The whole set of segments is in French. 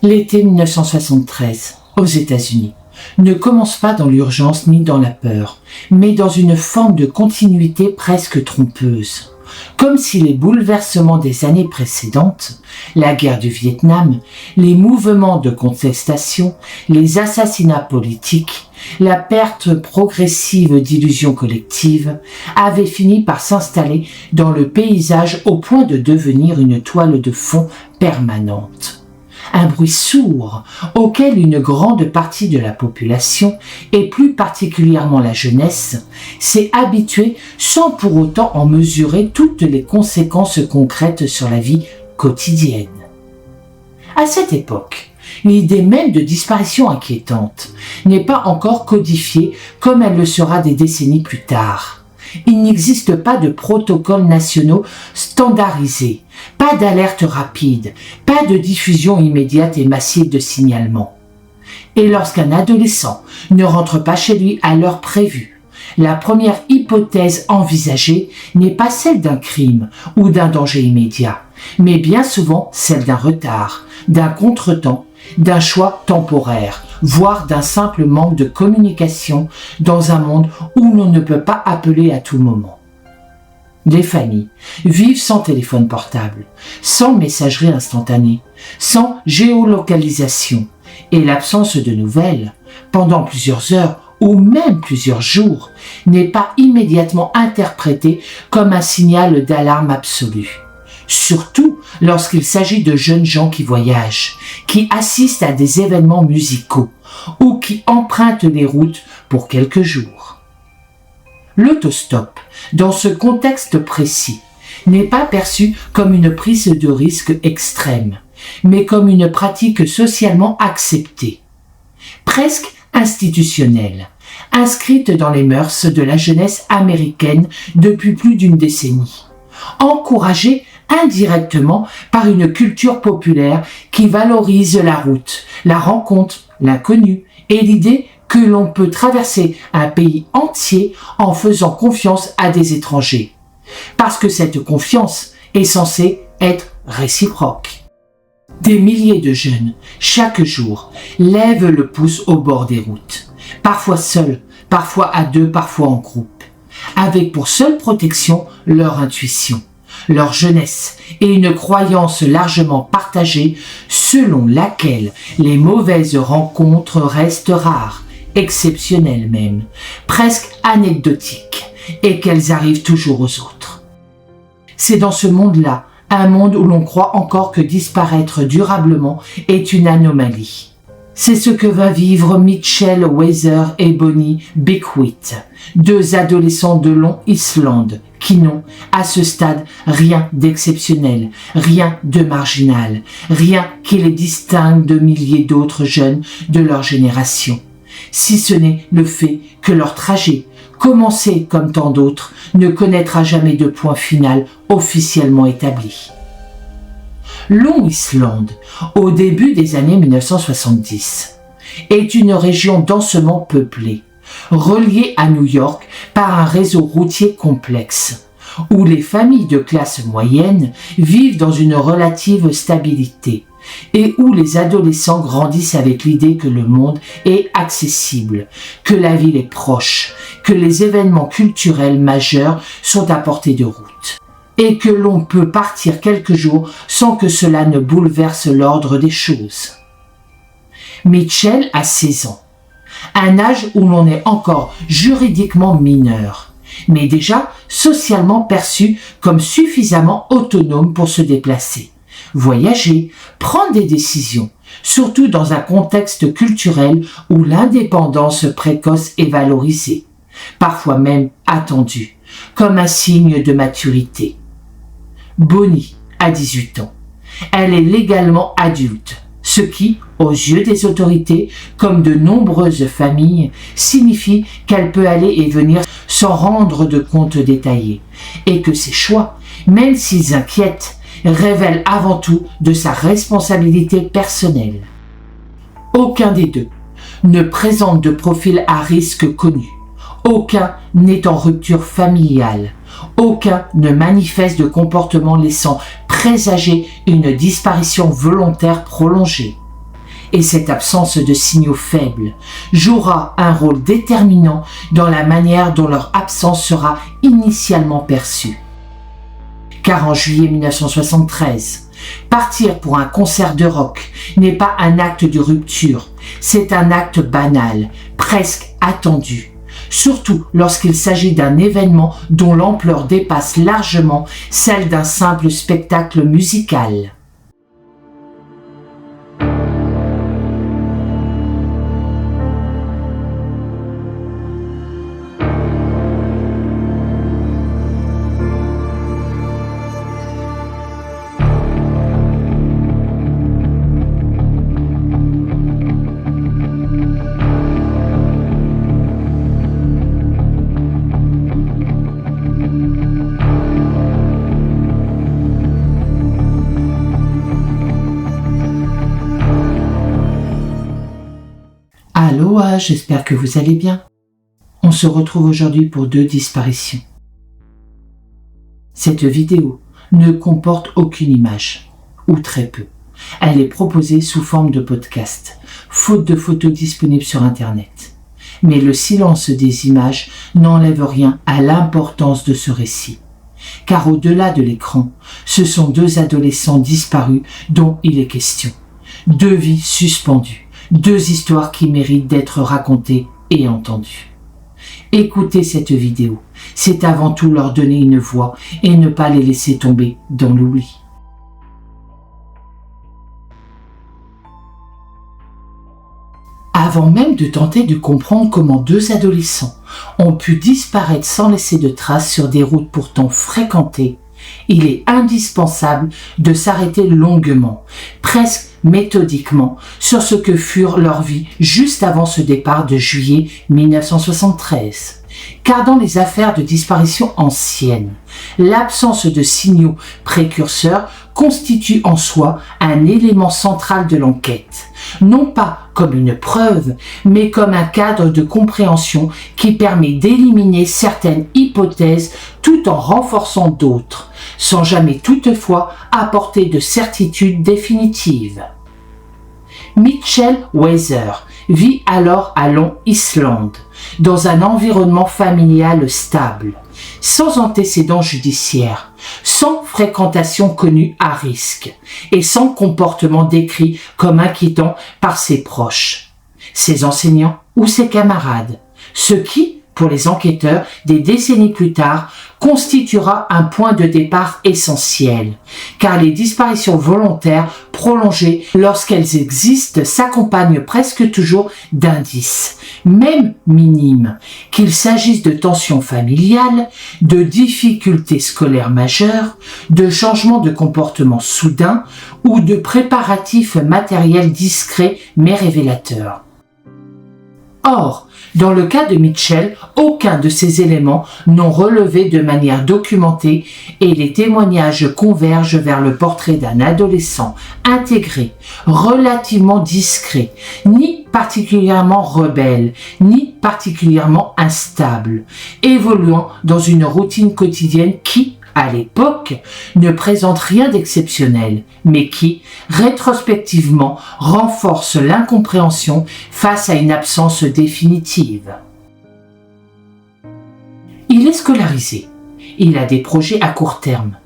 L'été 1973, aux États-Unis, ne commence pas dans l'urgence ni dans la peur, mais dans une forme de continuité presque trompeuse. Comme si les bouleversements des années précédentes, la guerre du Vietnam, les mouvements de contestation, les assassinats politiques, la perte progressive d'illusions collectives, avaient fini par s'installer dans le paysage au point de devenir une toile de fond permanente. Un bruit sourd auquel une grande partie de la population, et plus particulièrement la jeunesse, s'est habituée sans pour autant en mesurer toutes les conséquences concrètes sur la vie quotidienne. À cette époque, l'idée même de disparition inquiétante n'est pas encore codifiée comme elle le sera des décennies plus tard. Il n'existe pas de protocoles nationaux standardisés, pas d'alerte rapide, pas de diffusion immédiate et massive de signalements. Et lorsqu'un adolescent ne rentre pas chez lui à l'heure prévue, la première hypothèse envisagée n'est pas celle d'un crime ou d'un danger immédiat, mais bien souvent celle d'un retard, d'un contretemps, d'un choix temporaire, voire d'un simple manque de communication dans un monde où l'on ne peut pas appeler à tout moment. Les familles vivent sans téléphone portable, sans messagerie instantanée, sans géolocalisation, et l'absence de nouvelles, pendant plusieurs heures ou même plusieurs jours, n'est pas immédiatement interprétée comme un signal d'alarme absolue. Surtout lorsqu'il s'agit de jeunes gens qui voyagent, qui assistent à des événements musicaux ou qui empruntent les routes pour quelques jours. L'autostop, dans ce contexte précis, n'est pas perçu comme une prise de risque extrême, mais comme une pratique socialement acceptée, presque institutionnelle, inscrite dans les mœurs de la jeunesse américaine depuis plus d'une décennie, encouragée indirectement par une culture populaire qui valorise la route, la rencontre, l'inconnu et l'idée que l'on peut traverser un pays entier en faisant confiance à des étrangers. Parce que cette confiance est censée être réciproque. Des milliers de jeunes, chaque jour, lèvent le pouce au bord des routes, parfois seuls, parfois à deux, parfois en groupe, avec pour seule protection leur intuition, leur jeunesse et une croyance largement partagée selon laquelle les mauvaises rencontres restent rares, exceptionnelles même, presque anecdotiques, et qu'elles arrivent toujours aux autres. C'est dans ce monde-là, un monde où l'on croit encore que disparaître durablement est une anomalie. C'est ce que va vivre Mitchell Weiser et Bonnie Beckwith, deux adolescents de Long Island qui n'ont, à ce stade, rien d'exceptionnel, rien de marginal, rien qui les distingue de milliers d'autres jeunes de leur génération, si ce n'est le fait que leur trajet, commencé comme tant d'autres, ne connaîtra jamais de point final officiellement établi. Long Island, au début des années 1970, est une région densément peuplée, reliée à New York par un réseau routier complexe, où les familles de classe moyenne vivent dans une relative stabilité et où les adolescents grandissent avec l'idée que le monde est accessible, que la ville est proche, que les événements culturels majeurs sont à portée de route, et que l'on peut partir quelques jours sans que cela ne bouleverse l'ordre des choses. Mitchell a 16 ans, un âge où l'on est encore juridiquement mineur, mais déjà socialement perçu comme suffisamment autonome pour se déplacer, voyager, prendre des décisions, surtout dans un contexte culturel où l'indépendance précoce est valorisée, parfois même attendue, comme un signe de maturité. Bonnie a 18 ans. Elle est légalement adulte, ce qui, aux yeux des autorités, comme de nombreuses familles, signifie qu'elle peut aller et venir sans rendre de compte détaillé, et que ses choix, même s'ils inquiètent, révèlent avant tout de sa responsabilité personnelle. Aucun des deux ne présente de profil à risque connu. Aucun n'est en rupture familiale. Aucun ne manifeste de comportement laissant présager une disparition volontaire prolongée. Et cette absence de signaux faibles jouera un rôle déterminant dans la manière dont leur absence sera initialement perçue. Car en juillet 1973, partir pour un concert de rock n'est pas un acte de rupture, c'est un acte banal, presque attendu, surtout lorsqu'il s'agit d'un événement dont l'ampleur dépasse largement celle d'un simple spectacle musical. Aloha, j'espère que vous allez bien. On se retrouve aujourd'hui pour 2 disparitions. Cette vidéo ne comporte aucune image, ou très peu. Elle est proposée sous forme de podcast, faute de photos disponibles sur Internet. Mais le silence des images n'enlève rien à l'importance de ce récit. Car au-delà de l'écran, ce sont 2 adolescents disparus dont il est question. 2 vies suspendues. 2 histoires qui méritent d'être racontées et entendues. Écoutez cette vidéo, c'est avant tout leur donner une voix et ne pas les laisser tomber dans l'oubli. Avant même de tenter de comprendre comment 2 adolescents ont pu disparaître sans laisser de traces sur des routes pourtant fréquentées, il est indispensable de s'arrêter longuement, presque méthodiquement, sur ce que furent leurs vies juste avant ce départ de juillet 1973. Car dans les affaires de disparition anciennes, l'absence de signaux précurseurs constitue en soi un élément central de l'enquête, non pas comme une preuve, mais comme un cadre de compréhension qui permet d'éliminer certaines hypothèses tout en renforçant d'autres, sans jamais toutefois apporter de certitude définitive. Mitchell Weiser vit alors à Long Island, dans un environnement familial stable, sans antécédents judiciaires, sans fréquentation connue à risque et sans comportement décrit comme inquiétant par ses proches, ses enseignants ou ses camarades, ce qui, pour les enquêteurs, des décennies plus tard, constituera un point de départ essentiel, car les disparitions volontaires prolongées, lorsqu'elles existent, s'accompagnent presque toujours d'indices, même minimes, qu'il s'agisse de tensions familiales, de difficultés scolaires majeures, de changements de comportement soudains ou de préparatifs matériels discrets mais révélateurs. Or, dans le cas de Mitchell, aucun de ces éléments n'ont relevé de manière documentée et les témoignages convergent vers le portrait d'un adolescent intégré, relativement discret, ni particulièrement rebelle, ni particulièrement instable, évoluant dans une routine quotidienne qui, à l'époque, ne présente rien d'exceptionnel, mais qui, rétrospectivement, renforce l'incompréhension face à une absence définitive. Il est scolarisé. Il a des projets à court terme.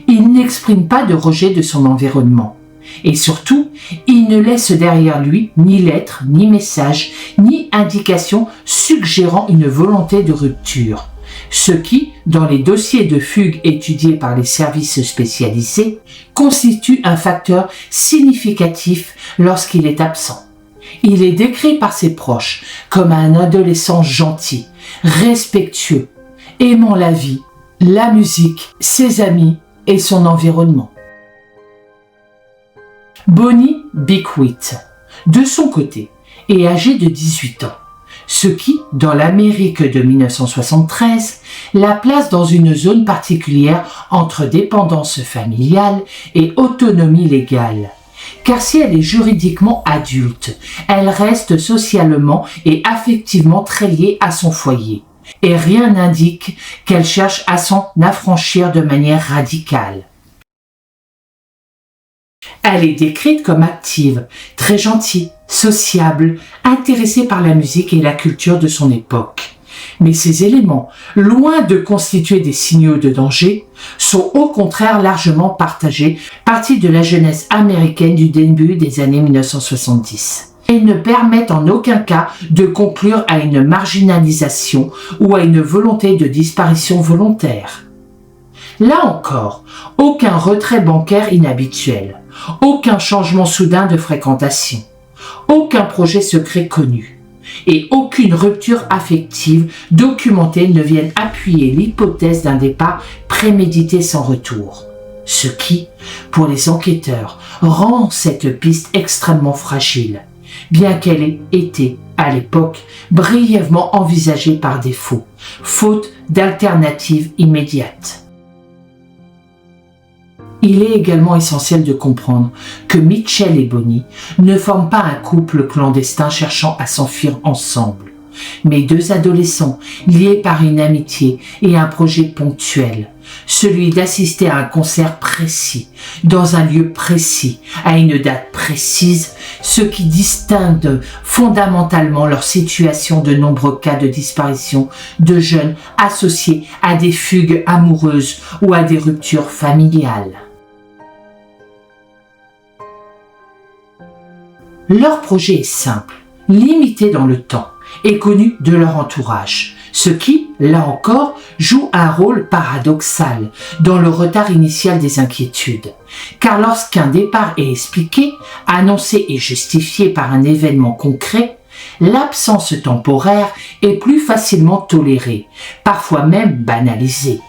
Il n'exprime pas de rejet de son environnement. Et surtout, il ne laisse derrière lui ni lettres, ni messages, ni indications suggérant une volonté de rupture. Ce qui, dans les dossiers de fugue étudiés par les services spécialisés, constitue un facteur significatif lorsqu'il est absent. Il est décrit par ses proches comme un adolescent gentil, respectueux, aimant la vie, la musique, ses amis et son environnement. Bonnie Beckwith, de son côté, est âgée de 18 ans. Ce qui, dans l'Amérique de 1973, la place dans une zone particulière entre dépendance familiale et autonomie légale. Car si elle est juridiquement adulte, elle reste socialement et affectivement très liée à son foyer. Et rien n'indique qu'elle cherche à s'en affranchir de manière radicale. Elle est décrite comme active, très gentille, sociable, intéressé par la musique et la culture de son époque. Mais ces éléments, loin de constituer des signaux de danger, sont au contraire largement partagés, partie de la jeunesse américaine du début des années 1970. Et ne permettent en aucun cas de conclure à une marginalisation ou à une volonté de disparition volontaire. Là encore, aucun retrait bancaire inhabituel, aucun changement soudain de fréquentation, aucun projet secret connu et aucune rupture affective documentée ne viennent appuyer l'hypothèse d'un départ prémédité sans retour. Ce qui, pour les enquêteurs, rend cette piste extrêmement fragile, bien qu'elle ait été, à l'époque, brièvement envisagée par défaut, faute d'alternative immédiate. Il est également essentiel de comprendre que Mitchell et Bonnie ne forment pas un couple clandestin cherchant à s'enfuir ensemble, mais deux adolescents liés par une amitié et un projet ponctuel, celui d'assister à un concert précis, dans un lieu précis, à une date précise, ce qui distingue fondamentalement leur situation de nombreux cas de disparition de jeunes associés à des fugues amoureuses ou à des ruptures familiales. Leur projet est simple, limité dans le temps et connu de leur entourage, ce qui, là encore, joue un rôle paradoxal dans le retard initial des inquiétudes. Car lorsqu'un départ est expliqué, annoncé et justifié par un événement concret, l'absence temporaire est plus facilement tolérée, parfois même banalisée.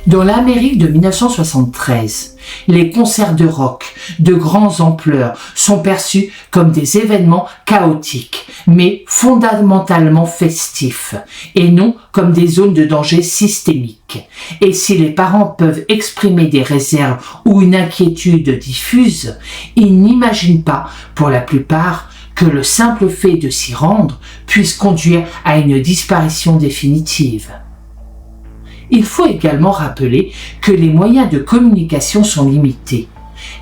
Dans l'Amérique de 1973, les concerts de rock de grandes ampleurs sont perçus comme des événements chaotiques, mais fondamentalement festifs, et non comme des zones de danger systémique. Et si les parents peuvent exprimer des réserves ou une inquiétude diffuse, ils n'imaginent pas, pour la plupart, que le simple fait de s'y rendre puisse conduire à une disparition définitive. Il faut également rappeler que les moyens de communication sont limités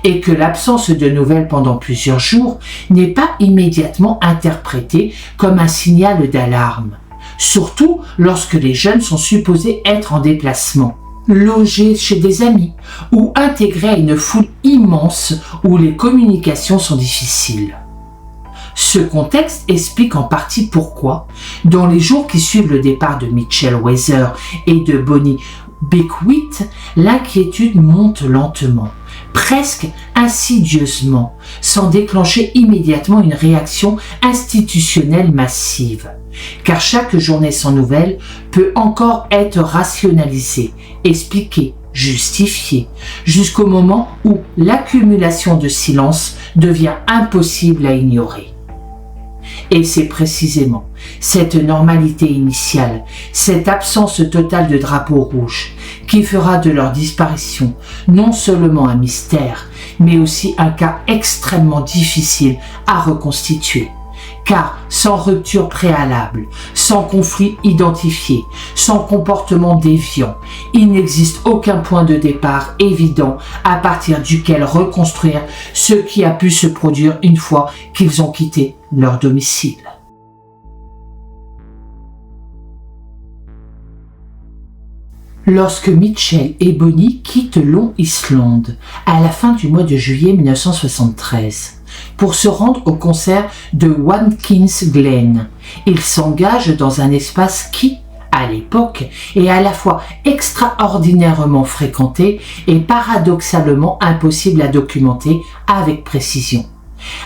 et que l'absence de nouvelles pendant plusieurs jours n'est pas immédiatement interprétée comme un signal d'alarme, surtout lorsque les jeunes sont supposés être en déplacement, logés chez des amis ou intégrés à une foule immense où les communications sont difficiles. Ce contexte explique en partie pourquoi, dans les jours qui suivent le départ de Mitchell Weiser et de Bonnie Beckwith, l'inquiétude monte lentement, presque insidieusement, sans déclencher immédiatement une réaction institutionnelle massive. Car chaque journée sans nouvelles peut encore être rationalisée, expliquée, justifiée, jusqu'au moment où l'accumulation de silence devient impossible à ignorer. Et c'est précisément cette normalité initiale, cette absence totale de drapeau rouge, qui fera de leur disparition non seulement un mystère, mais aussi un cas extrêmement difficile à reconstituer. Car sans rupture préalable, sans conflit identifié, sans comportement déviant, il n'existe aucun point de départ évident à partir duquel reconstruire ce qui a pu se produire une fois qu'ils ont quitté leur domicile. Lorsque Mitchell et Bonnie quittent Long Island à la fin du mois de juillet 1973 pour se rendre au concert de Watkins Glen, ils s'engagent dans un espace qui, à l'époque, est à la fois extraordinairement fréquenté et paradoxalement impossible à documenter avec précision.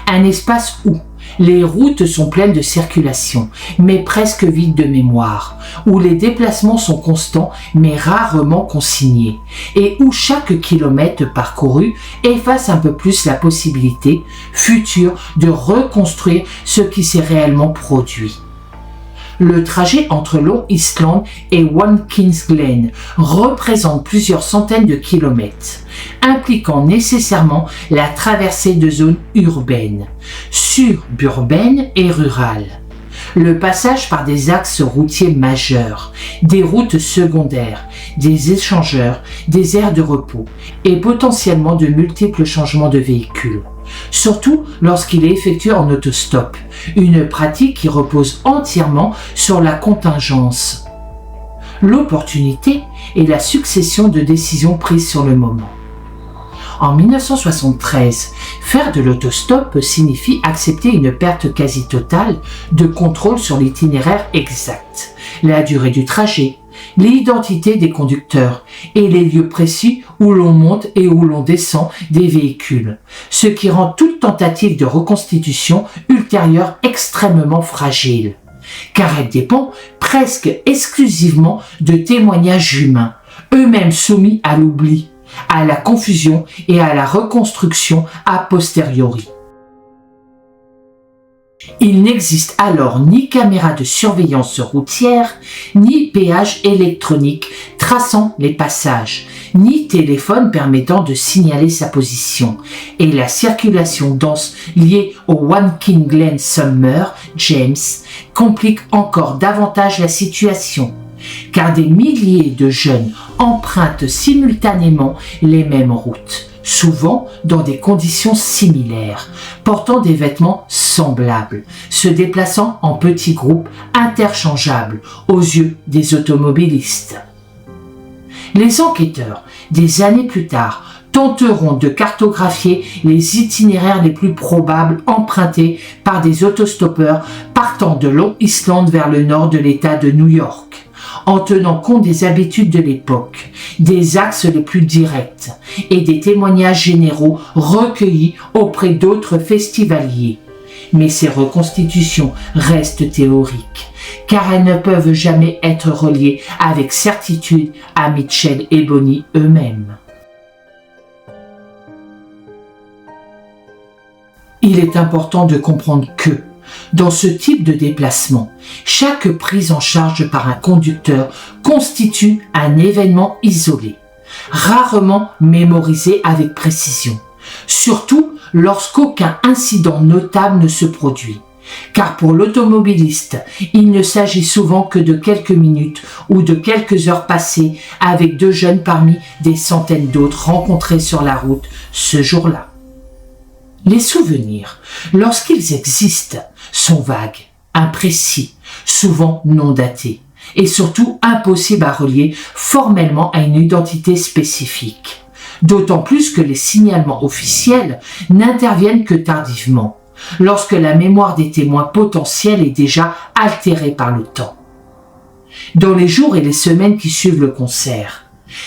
Un espace où les routes sont pleines de circulation, mais presque vides de mémoire, où les déplacements sont constants, mais rarement consignés, et où chaque kilomètre parcouru efface un peu plus la possibilité future de reconstruire ce qui s'est réellement produit. Le trajet entre Long Island et Watkins Glen représente plusieurs centaines de kilomètres, impliquant nécessairement la traversée de zones urbaines, suburbaines et rurales, le passage par des axes routiers majeurs, des routes secondaires, des échangeurs, des aires de repos et potentiellement de multiples changements de véhicules, surtout lorsqu'il est effectué en autostop, une pratique qui repose entièrement sur la contingence, l'opportunité et la succession de décisions prises sur le moment. En 1973, faire de l'autostop signifie accepter une perte quasi totale de contrôle sur l'itinéraire exact, la durée du trajet, l'identité des conducteurs et les lieux précis où l'on monte et où l'on descend des véhicules, ce qui rend toute tentative de reconstitution ultérieure extrêmement fragile, car elle dépend presque exclusivement de témoignages humains, eux-mêmes soumis à l'oubli, à la confusion et à la reconstruction a posteriori. Il n'existe alors ni caméra de surveillance routière, ni péage électronique traçant les passages, ni téléphone permettant de signaler sa position, et la circulation dense liée au Watkins Glen Summer, James, complique encore davantage la situation, car des milliers de jeunes empruntent simultanément les mêmes routes, souvent dans des conditions similaires, portant des vêtements semblables, se déplaçant en petits groupes interchangeables aux yeux des automobilistes. Les enquêteurs, des années plus tard, tenteront de cartographier les itinéraires les plus probables empruntés par des autostoppeurs partant de Long Island vers le nord de l'État de New York, en tenant compte des habitudes de l'époque, des axes les plus directs et des témoignages généraux recueillis auprès d'autres festivaliers. Mais ces reconstitutions restent théoriques, car elles ne peuvent jamais être reliées avec certitude à Mitchell et Bonnie eux-mêmes. Il est important de comprendre que, dans ce type de déplacement, chaque prise en charge par un conducteur constitue un événement isolé, rarement mémorisé avec précision, surtout lorsqu'aucun incident notable ne se produit. Car pour l'automobiliste, il ne s'agit souvent que de quelques minutes ou de quelques heures passées avec deux jeunes parmi des centaines d'autres rencontrés sur la route ce jour-là. Les souvenirs, lorsqu'ils existent, sont vagues, imprécis, souvent non datés, et surtout impossibles à relier formellement à une identité spécifique. D'autant plus que les signalements officiels n'interviennent que tardivement, lorsque la mémoire des témoins potentiels est déjà altérée par le temps. Dans les jours et les semaines qui suivent le concert,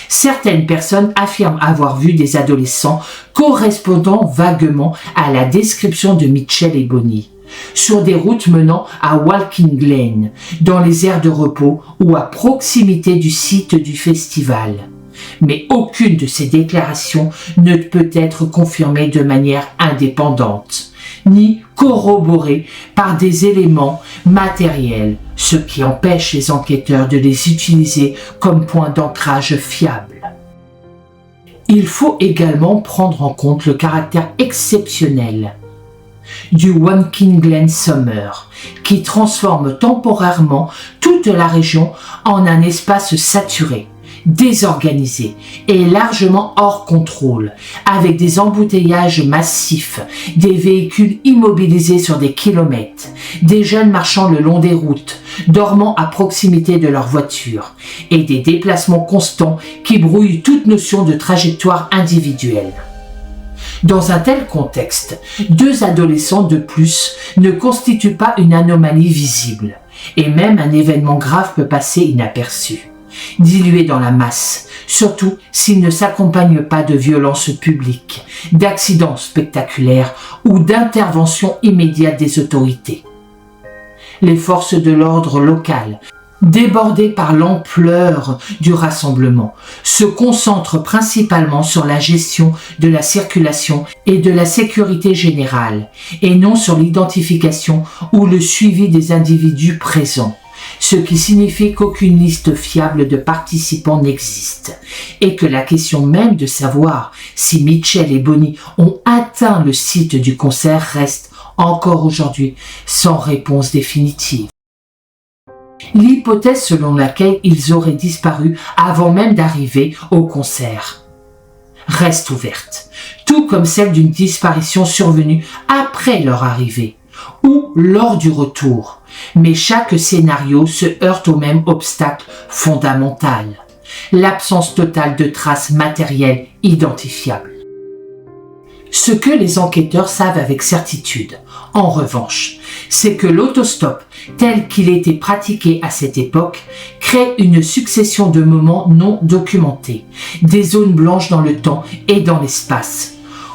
certaines personnes affirment avoir vu des adolescents correspondant vaguement à la description de Mitchell et Bonnie, sur des routes menant à Watkins Glen, dans les aires de repos ou à proximité du site du festival. Mais aucune de ces déclarations ne peut être confirmée de manière indépendante, ni corroborée par des éléments matériels, ce qui empêche les enquêteurs de les utiliser comme point d'ancrage fiable. Il faut également prendre en compte le caractère exceptionnel du Watkins Glen Summer, qui transforme temporairement toute la région en un espace saturé, désorganisé et largement hors contrôle, avec des embouteillages massifs, des véhicules immobilisés sur des kilomètres, des jeunes marchant le long des routes, dormant à proximité de leur voiture, et des déplacements constants qui brouillent toute notion de trajectoire individuelle. Dans un tel contexte, deux adolescents de plus ne constituent pas une anomalie visible, et même un événement grave peut passer inaperçu, dilué dans la masse, surtout s'il ne s'accompagne pas de violences publiques, d'accidents spectaculaires ou d'interventions immédiates des autorités. Les forces de l'ordre locales, débordées par l'ampleur du rassemblement, se concentrent principalement sur la gestion de la circulation et de la sécurité générale, et non sur l'identification ou le suivi des individus présents, ce qui signifie qu'aucune liste fiable de participants n'existe, et que la question même de savoir si Mitchell et Bonnie ont atteint le site du concert reste encore aujourd'hui sans réponse définitive. L'hypothèse selon laquelle ils auraient disparu avant même d'arriver au concert reste ouverte, tout comme celle d'une disparition survenue après leur arrivée ou lors du retour. Mais chaque scénario se heurte au même obstacle fondamental, l'absence totale de traces matérielles identifiables. Ce que les enquêteurs savent avec certitude, en revanche, c'est que l'autostop, tel qu'il était pratiqué à cette époque, crée une succession de moments non documentés, des zones blanches dans le temps et dans l'espace,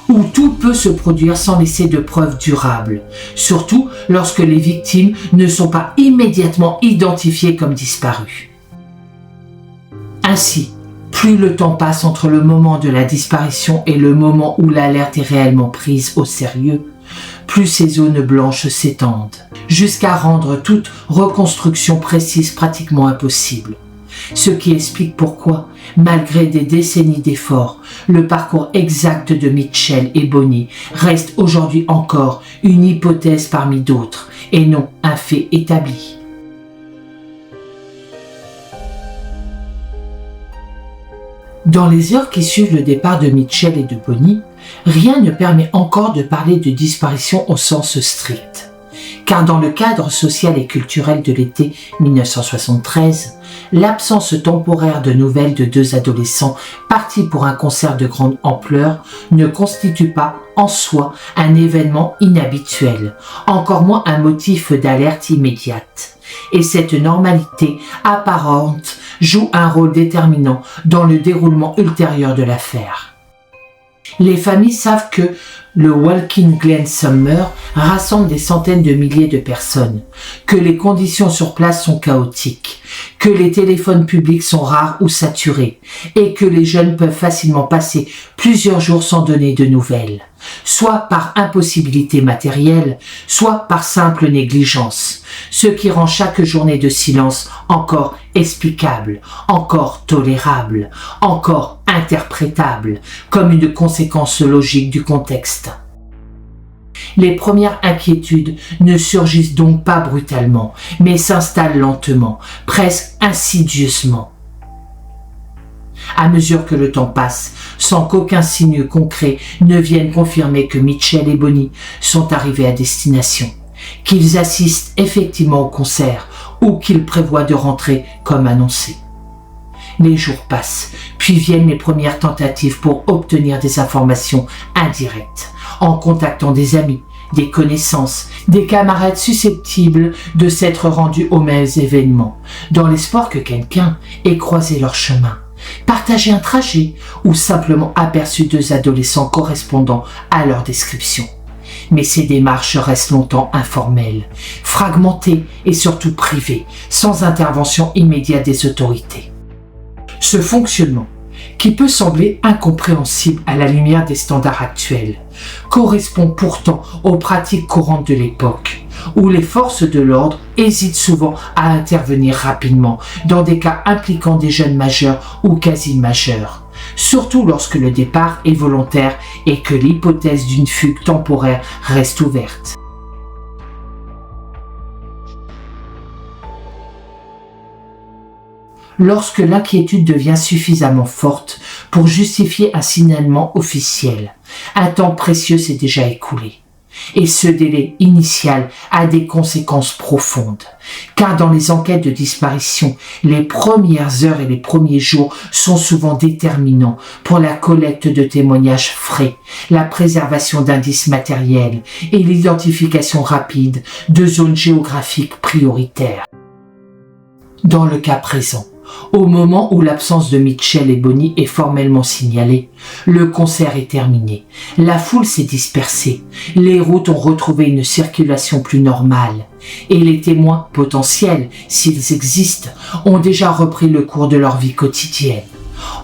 où tout peut se produire sans laisser de preuves durables, surtout lorsque les victimes ne sont pas immédiatement identifiées comme disparues. Ainsi, plus le temps passe entre le moment de la disparition et le moment où l'alerte est réellement prise au sérieux, plus ces zones blanches s'étendent, jusqu'à rendre toute reconstruction précise pratiquement impossible. Ce qui explique pourquoi, malgré des décennies d'efforts, le parcours exact de Mitchell et Bonnie reste aujourd'hui encore une hypothèse parmi d'autres, et non un fait établi. Dans les heures qui suivent le départ de Mitchell et de Bonnie, rien ne permet encore de parler de disparition au sens strict. Car dans le cadre social et culturel de l'été 1973, l'absence temporaire de nouvelles de deux adolescents partis pour un concert de grande ampleur ne constitue pas en soi un événement inhabituel, encore moins un motif d'alerte immédiate. Et cette normalité apparente joue un rôle déterminant dans le déroulement ultérieur de l'affaire. Les familles savent que le Walking Glen Summer rassemble des centaines de milliers de personnes, que les conditions sur place sont chaotiques, que les téléphones publics sont rares ou saturés, et que les jeunes peuvent facilement passer plusieurs jours sans donner de nouvelles, soit par impossibilité matérielle, soit par simple négligence, ce qui rend chaque journée de silence encore explicable, encore tolérable, encore interprétable, comme une conséquence logique du contexte. Les premières inquiétudes ne surgissent donc pas brutalement, mais s'installent lentement, presque insidieusement. À mesure que le temps passe, sans qu'aucun signe concret ne vienne confirmer que Mitchell et Bonnie sont arrivés à destination, qu'ils assistent effectivement au concert ou qu'ils prévoient de rentrer comme annoncé. Les jours passent, puis viennent les premières tentatives pour obtenir des informations indirectes, en contactant des amis, des connaissances, des camarades susceptibles de s'être rendus aux mêmes événements, dans l'espoir que quelqu'un ait croisé leur chemin, partagé un trajet ou simplement aperçu deux adolescents correspondant à leur description. Mais ces démarches restent longtemps informelles, fragmentées et surtout privées, sans intervention immédiate des autorités. Ce fonctionnement, qui peut sembler incompréhensible à la lumière des standards actuels, correspond pourtant aux pratiques courantes de l'époque, où les forces de l'ordre hésitent souvent à intervenir rapidement dans des cas impliquant des jeunes majeurs ou quasi majeurs, surtout lorsque le départ est volontaire et que l'hypothèse d'une fugue temporaire reste ouverte. Lorsque l'inquiétude devient suffisamment forte pour justifier un signalement officiel, un temps précieux s'est déjà écoulé. Et ce délai initial a des conséquences profondes, car dans les enquêtes de disparition, les premières heures et les premiers jours sont souvent déterminants pour la collecte de témoignages frais, la préservation d'indices matériels et l'identification rapide de zones géographiques prioritaires. Dans le cas présent, au moment où l'absence de Mitchell et Bonnie est formellement signalée, le concert est terminé, la foule s'est dispersée, les routes ont retrouvé une circulation plus normale, et les témoins potentiels, s'ils existent, ont déjà repris le cours de leur vie quotidienne,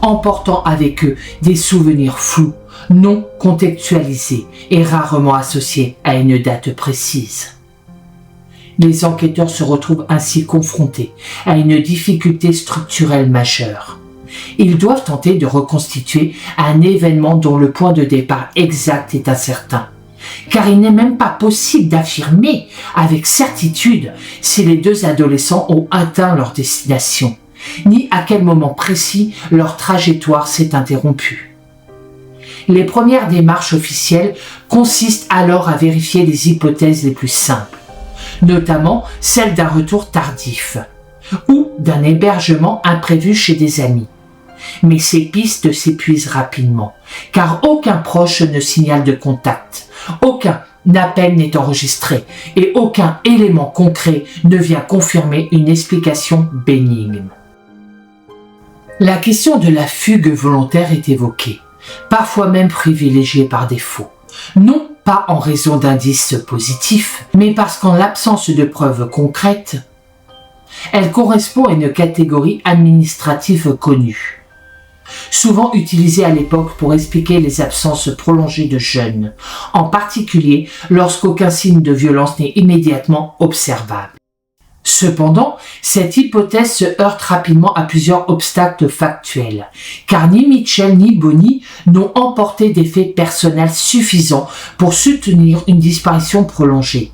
emportant avec eux des souvenirs flous, non contextualisés et rarement associés à une date précise. Les enquêteurs se retrouvent ainsi confrontés à une difficulté structurelle majeure. Ils doivent tenter de reconstituer un événement dont le point de départ exact est incertain, car il n'est même pas possible d'affirmer avec certitude si les deux adolescents ont atteint leur destination, ni à quel moment précis leur trajectoire s'est interrompue. Les premières démarches officielles consistent alors à vérifier les hypothèses les plus simples, notamment celle d'un retour tardif ou d'un hébergement imprévu chez des amis. Mais ces pistes s'épuisent rapidement, car aucun proche ne signale de contact, aucun appel n'est enregistré et aucun élément concret ne vient confirmer une explication bénigne. La question de la fugue volontaire est évoquée, parfois même privilégiée par défaut, non pas en raison d'indices positifs, mais parce qu'en l'absence de preuves concrètes, elle correspond à une catégorie administrative connue, souvent utilisée à l'époque pour expliquer les absences prolongées de jeunes, en particulier lorsqu'aucun signe de violence n'est immédiatement observable. Cependant, cette hypothèse se heurte rapidement à plusieurs obstacles factuels, car ni Mitchell ni Bonny n'ont emporté des faits personnels suffisants pour soutenir une disparition prolongée,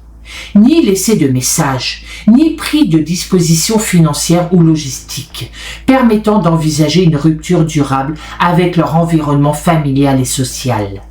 ni laissé de messages, ni pris de dispositions financières ou logistiques, permettant d'envisager une rupture durable avec leur environnement familial et social.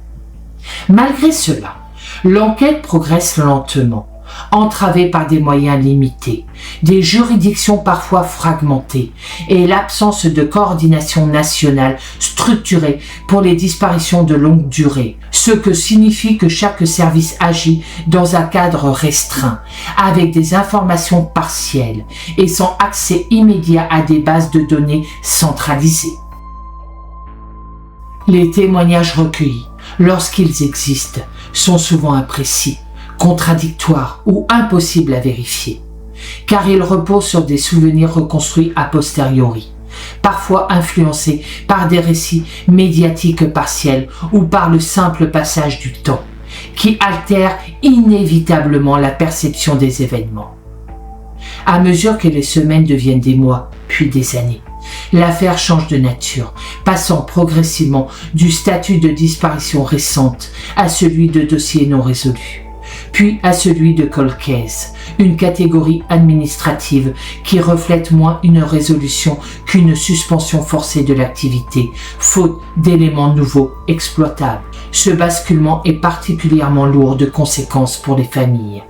Malgré cela, l'enquête progresse lentement, entravée par des moyens limités, des juridictions parfois fragmentées et l'absence de coordination nationale structurée pour les disparitions de longue durée, ce que signifie que chaque service agit dans un cadre restreint, avec des informations partielles et sans accès immédiat à des bases de données centralisées. Les témoignages recueillis, lorsqu'ils existent, sont souvent imprécis, contradictoires ou impossibles à vérifier, car ils reposent sur des souvenirs reconstruits a posteriori, parfois influencés par des récits médiatiques partiels ou par le simple passage du temps, qui altèrent inévitablement la perception des événements. À mesure que les semaines deviennent des mois, puis des années, l'affaire change de nature, passant progressivement du statut de disparition récente à celui de dossier non résolu, puis à celui de cold case, une catégorie administrative qui reflète moins une résolution qu'une suspension forcée de l'activité, faute d'éléments nouveaux exploitables. Ce basculement est particulièrement lourd de conséquences pour les familles,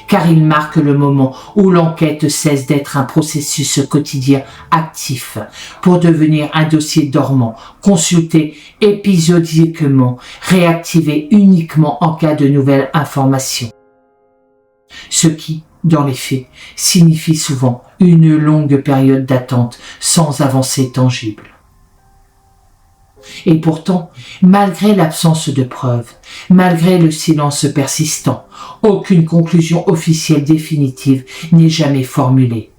car il marque le moment où l'enquête cesse d'être un processus quotidien actif pour devenir un dossier dormant, consulté épisodiquement, réactivé uniquement en cas de nouvelles informations. Ce qui, dans les faits, signifie souvent une longue période d'attente sans avancée tangible. Et pourtant, malgré l'absence de preuves, malgré le silence persistant, aucune conclusion officielle définitive n'est jamais formulée.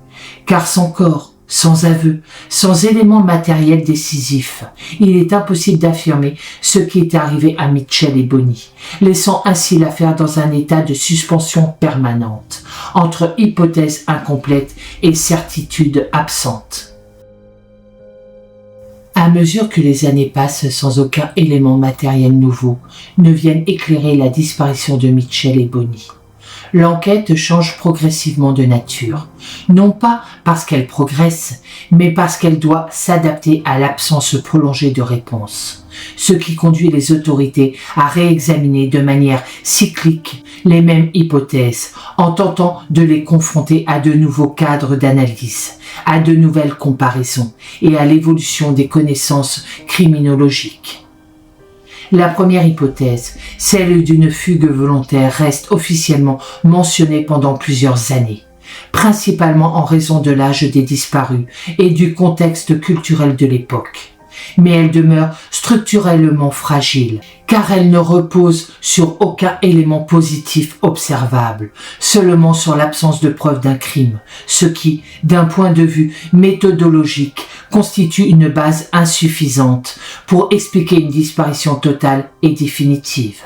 Car sans corps, sans aveu, sans éléments matériels décisifs, il est impossible d'affirmer ce qui est arrivé à Mitchell et Bonny, laissant ainsi l'affaire dans un état de suspension permanente, entre hypothèses incomplètes et certitudes absentes. À mesure que les années passent sans aucun élément matériel nouveau ne vienne éclairer la disparition de Mitchell et Bonny, l'enquête change progressivement de nature, non pas parce qu'elle progresse, mais parce qu'elle doit s'adapter à l'absence prolongée de réponse, ce qui conduit les autorités à réexaminer de manière cyclique les mêmes hypothèses, en tentant de les confronter à de nouveaux cadres d'analyse, à de nouvelles comparaisons et à l'évolution des connaissances criminologiques. La première hypothèse, celle d'une fugue volontaire, reste officiellement mentionnée pendant plusieurs années, principalement en raison de l'âge des disparus et du contexte culturel de l'époque. Mais elle demeure structurellement fragile, car elle ne repose sur aucun élément positif observable, seulement sur l'absence de preuve d'un crime, ce qui, d'un point de vue méthodologique, constitue une base insuffisante pour expliquer une disparition totale et définitive.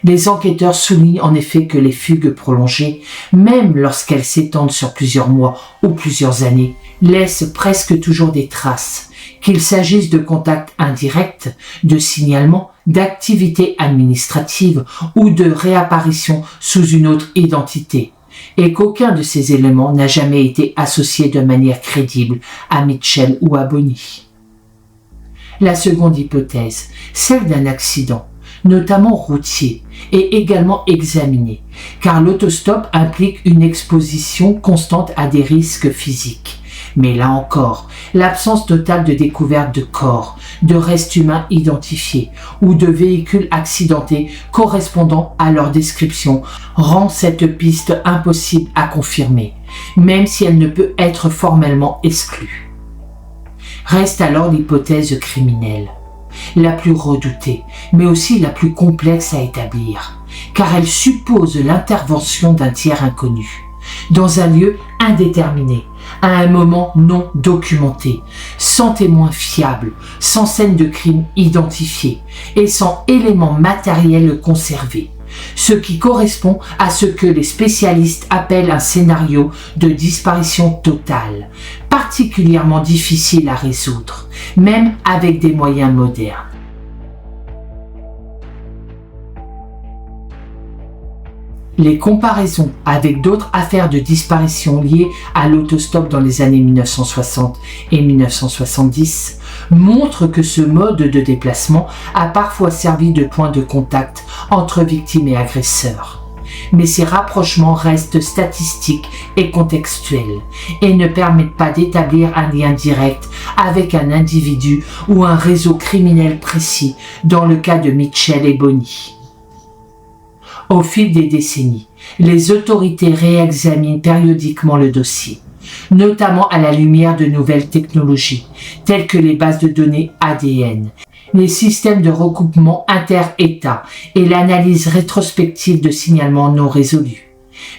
Les enquêteurs soulignent en effet que les fugues prolongées, même lorsqu'elles s'étendent sur plusieurs mois ou plusieurs années, laissent presque toujours des traces, qu'il s'agisse de contacts indirects, de signalements, d'activités administratives ou de réapparitions sous une autre identité, et qu'aucun de ces éléments n'a jamais été associé de manière crédible à Mitchell ou à Bonny. La seconde hypothèse, celle d'un accident, notamment routier, est également examinée, car l'autostop implique une exposition constante à des risques physiques. Mais là encore, l'absence totale de découverte de corps, de restes humains identifiés ou de véhicules accidentés correspondant à leur description rend cette piste impossible à confirmer, même si elle ne peut être formellement exclue. Reste alors l'hypothèse criminelle, la plus redoutée, mais aussi la plus complexe à établir, car elle suppose l'intervention d'un tiers inconnu, dans un lieu indéterminé, à un moment non documenté, sans témoins fiables, sans scène de crime identifiée et sans éléments matériels conservés, ce qui correspond à ce que les spécialistes appellent un scénario de disparition totale, particulièrement difficile à résoudre, même avec des moyens modernes. Les comparaisons avec d'autres affaires de disparition liées à l'autostop dans les années 1960 et 1970 montrent que ce mode de déplacement a parfois servi de point de contact entre victimes et agresseurs. Mais ces rapprochements restent statistiques et contextuels et ne permettent pas d'établir un lien direct avec un individu ou un réseau criminel précis dans le cas de Mitchell et Bonnie. Au fil des décennies, les autorités réexaminent périodiquement le dossier, notamment à la lumière de nouvelles technologies, telles que les bases de données ADN, les systèmes de recoupement inter-États et l'analyse rétrospective de signalements non résolus.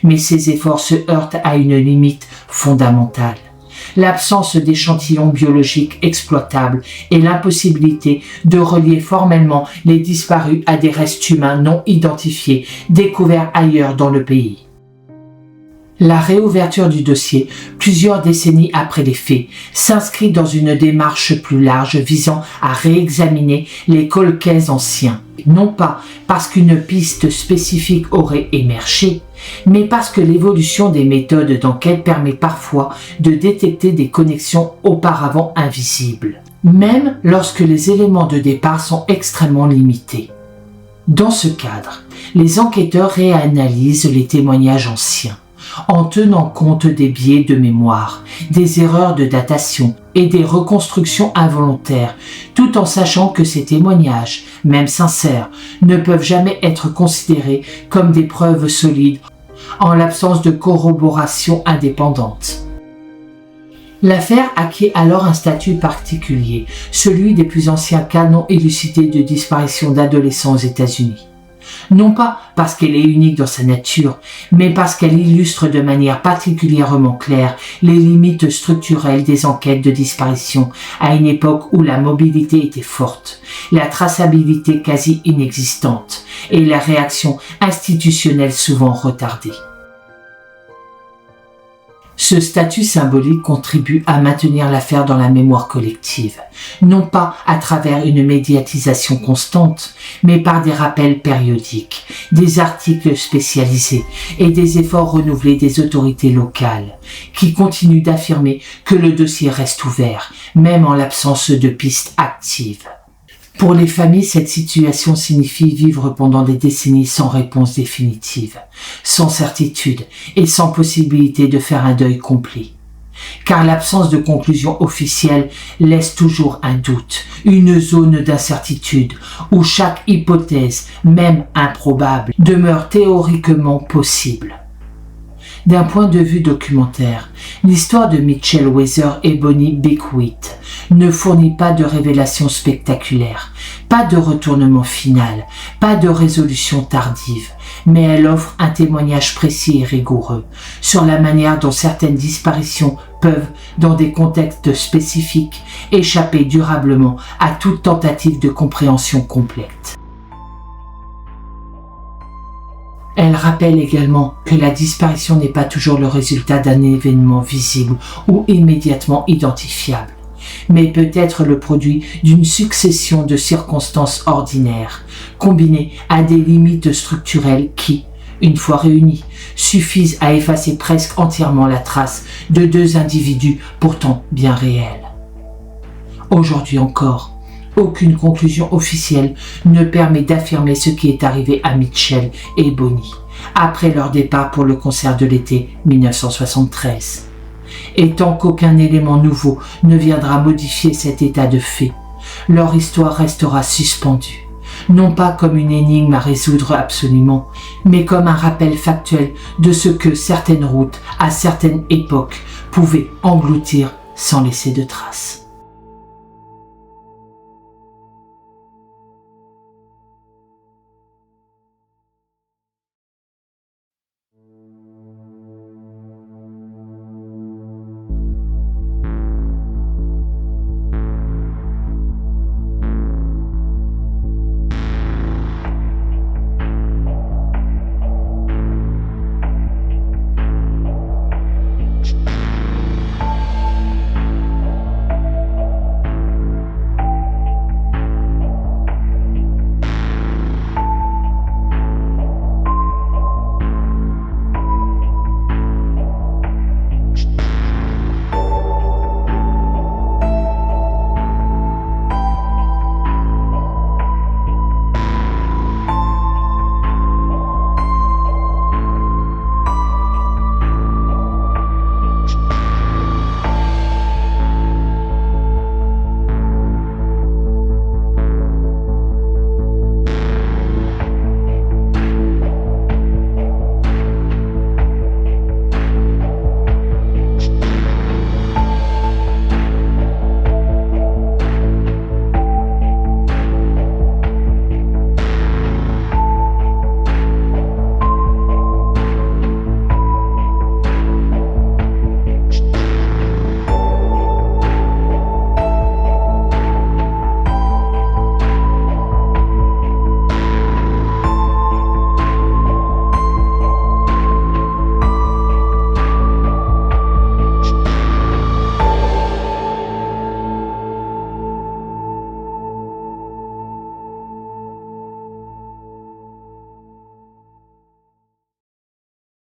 Mais ces efforts se heurtent à une limite fondamentale. L'absence d'échantillons biologiques exploitables et l'impossibilité de relier formellement les disparus à des restes humains non identifiés découverts ailleurs dans le pays. La réouverture du dossier, plusieurs décennies après les faits, s'inscrit dans une démarche plus large visant à réexaminer les cold cases anciens, non pas parce qu'une piste spécifique aurait émergé, mais parce que l'évolution des méthodes d'enquête permet parfois de détecter des connexions auparavant invisibles, même lorsque les éléments de départ sont extrêmement limités. Dans ce cadre, les enquêteurs réanalysent les témoignages anciens, en tenant compte des biais de mémoire, des erreurs de datation et des reconstructions involontaires, tout en sachant que ces témoignages, même sincères, ne peuvent jamais être considérés comme des preuves solides en l'absence de corroboration indépendante. L'affaire acquiert alors un statut particulier, celui des plus anciens cas non élucidés de disparition d'adolescents aux États-Unis. Non pas parce qu'elle est unique dans sa nature, mais parce qu'elle illustre de manière particulièrement claire les limites structurelles des enquêtes de disparition à une époque où la mobilité était forte, la traçabilité quasi inexistante et la réaction institutionnelle souvent retardée. Ce statut symbolique contribue à maintenir l'affaire dans la mémoire collective, non pas à travers une médiatisation constante, mais par des rappels périodiques, des articles spécialisés et des efforts renouvelés des autorités locales, qui continuent d'affirmer que le dossier reste ouvert, même en l'absence de pistes actives. Pour les familles, cette situation signifie vivre pendant des décennies sans réponse définitive, sans certitude et sans possibilité de faire un deuil complet. Car l'absence de conclusion officielle laisse toujours un doute, une zone d'incertitude où chaque hypothèse, même improbable, demeure théoriquement possible. D'un point de vue documentaire, l'histoire de Mitchell Weiser et Bonnie Beckwith ne fournit pas de révélation spectaculaire, pas de retournement final, pas de résolution tardive, mais elle offre un témoignage précis et rigoureux sur la manière dont certaines disparitions peuvent, dans des contextes spécifiques, échapper durablement à toute tentative de compréhension complète. Elle rappelle également que la disparition n'est pas toujours le résultat d'un événement visible ou immédiatement identifiable, mais peut être le produit d'une succession de circonstances ordinaires, combinées à des limites structurelles qui, une fois réunies, suffisent à effacer presque entièrement la trace de deux individus pourtant bien réels. Aujourd'hui encore, aucune conclusion officielle ne permet d'affirmer ce qui est arrivé à Mitchell et Bonnie après leur départ pour le concert de l'été 1973. Et tant qu'aucun élément nouveau ne viendra modifier cet état de fait, leur histoire restera suspendue, non pas comme une énigme à résoudre absolument, mais comme un rappel factuel de ce que certaines routes, à certaines époques, pouvaient engloutir sans laisser de traces.